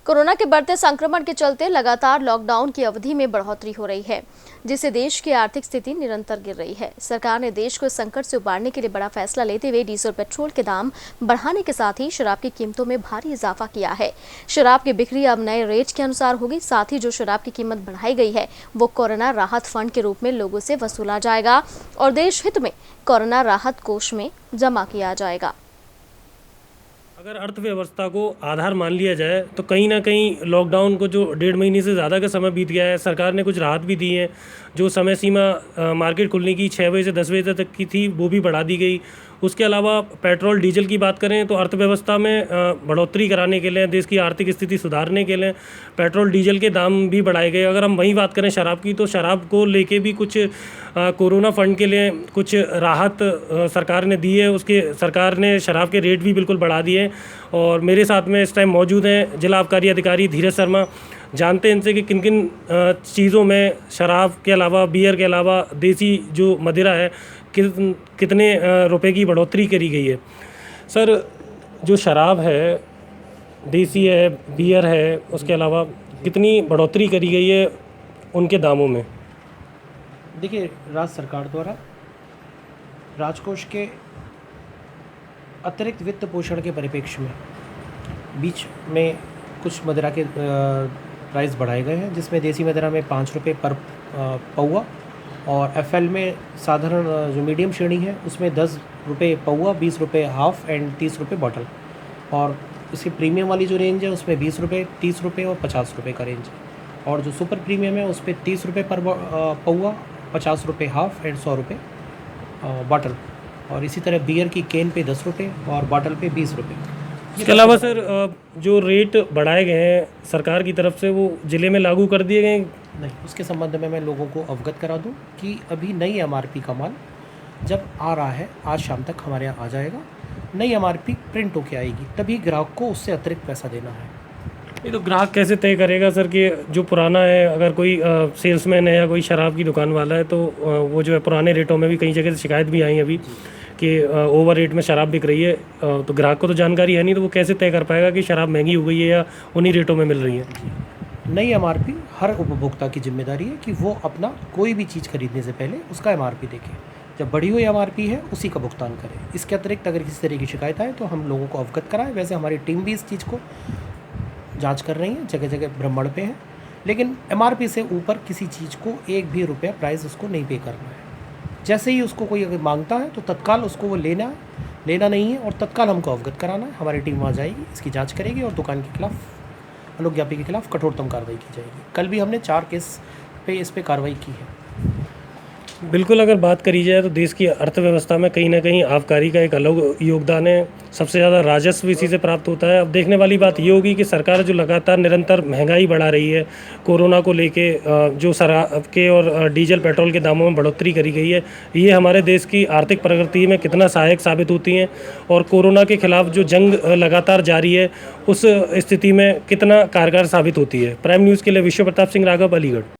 Corona के बढ़ते संक्रमण के चलते लगातार लॉकडाउन की अवधि में बढ़ोतरी हो रही है, जिससे देश की आर्थिक स्थिति निरंतर गिर रही है। सरकार ने देश को इस संकट से उबारने के लिए बड़ा फैसला लेते हुए डीजल पेट्रोल के दाम बढ़ाने के साथ ही शराब की कीमतों में भारी इजाफा किया है। शराब की बिक्री अब नए रेट के अनुसार होगी। साथ ही जो शराब की कीमत बढ़ाई गई है वो कोरोना राहत फंड के रूप में लोगों से वसूला जाएगा और देश हित में कोरोना राहत कोष में जमा किया जाएगा। अगर अर्थव्यवस्था को आधार मान लिया जाए तो कहीं ना कहीं लॉकडाउन को जो 1.5 महीने से ज़्यादा का समय बीत गया है, सरकार ने कुछ राहत भी दी है। जो समय सीमा मार्केट खुलने की 6 बजे से 10 बजे तक की थी वो भी बढ़ा दी गई। उसके अलावा पेट्रोल डीजल की बात करें तो अर्थव्यवस्था में बढ़ोतरी कराने के लिए, देश की आर्थिक स्थिति सुधारने के लिए पेट्रोल डीजल के दाम भी बढ़ाए गए। अगर हम वही बात करें शराब की, तो शराब को लेके भी कुछ कोरोना फंड के लिए कुछ राहत सरकार ने दी है। उसके सरकार ने शराब के रेट भी बिल्कुल बढ़ा दिए। और मेरे साथ में इस टाइम मौजूद हैं जिला आबकारी अधिकारी धीरज शर्मा। जानते हैं इनसे कि किन किन चीज़ों में शराब के अलावा, बियर के अलावा देसी जो मदिरा है कितने रुपए की बढ़ोतरी करी गई है। सर, जो शराब है, देसी है, बियर है, उसके अलावा कितनी बढ़ोतरी करी गई है उनके दामों में? देखिए, राज्य सरकार द्वारा राजकोष के अतिरिक्त वित्त पोषण के परिप्रेक्ष्य में बीच में कुछ मदिरा के प्राइस बढ़ाए गए हैं, जिसमें देसी मदिरा में 5 रुपये पर पौवा और एफएल में साधारण जो मीडियम श्रेणी है उसमें 10 रुपये पौवा, 20 रुपये हाफ एंड 30 रुपये बॉटल। और इसकी प्रीमियम वाली जो रेंज है उसमें 20 रुपये, 30 रुपये और 50 रुपये का रेंज है। और जो सुपर प्रीमियम है उस पर 30 रुपये पर पौवा, 50 रुपये हाफ एंड 100 रुपये बॉटल। और इसी तरह बियर की कैन पे 10 रुपये और बॉटल पे 20 रुपये। इसके अलावा सर, जो रेट बढ़ाए गए हैं सरकार की तरफ से, वो ज़िले में लागू कर दिए गए हैं? नहीं, उसके संबंध में मैं लोगों को अवगत करा दूं कि अभी नई एमआरपी का माल जब आ रहा है, आज शाम तक हमारे यहाँ आ जाएगा। नई एमआरपी प्रिंट होके आएगी, तभी ग्राहक को उससे अतिरिक्त पैसा देना है। ये तो ग्राहक कैसे तय करेगा सर कि जो पुराना है, अगर कोई सेल्समैन है या कोई शराब की दुकान वाला है तो वो जो है पुराने रेटों में भी कई जगह से शिकायत भी आई अभी कि ओवर रेट में शराब बिक रही है, तो ग्राहक को तो जानकारी है नहीं, तो वो कैसे तय कर पाएगा कि शराब महंगी हो गई है या उन्हीं रेटों में मिल रही है? नई एमआरपी हर उपभोक्ता की जिम्मेदारी है कि वो अपना कोई भी चीज़ खरीदने से पहले उसका एमआरपी देखे। जब बढ़ी हुई एमआरपी है उसी का भुगतान करें। इसके अतिरिक्त अगर किसी तरह की शिकायत आए तो हम लोगों को अवगत कराएं। वैसे हमारी टीम भी इस चीज़ को जांच कर रही है, जगह जगह भ्रमण पे है, लेकिन एमआरपी से ऊपर किसी चीज़ को 1 भी रुपया प्राइस उसको नहीं पे करना है। जैसे ही उसको कोई अगर मांगता है तो तत्काल उसको वो लेना नहीं है और तत्काल हमको अवगत कराना है। हमारी टीम वहाँ जाएगी, इसकी जांच करेगी और दुकान के खिलाफ, अनुज्ञापी के खिलाफ कठोरतम कार्रवाई की जाएगी। कल भी हमने 4 केस पे इस पे कार्रवाई की है। बिल्कुल, अगर बात करी जाए तो देश की अर्थव्यवस्था में कहीं ना कहीं आबकारी का एक अलग योगदान है। सबसे ज़्यादा राजस्व इसी से प्राप्त होता है। अब देखने वाली बात ये होगी कि सरकार जो लगातार निरंतर महंगाई बढ़ा रही है, कोरोना को लेके जो शराब के और डीजल पेट्रोल के दामों में बढ़ोतरी करी गई है, ये हमारे देश की आर्थिक प्रगति में कितना सहायक साबित होती हैं और कोरोना के खिलाफ जो जंग लगातार जारी है उस स्थिति में कितना कारगर साबित होती है। प्राइम न्यूज़ के लिए विश्व प्रताप सिंह राघव, अलीगढ़।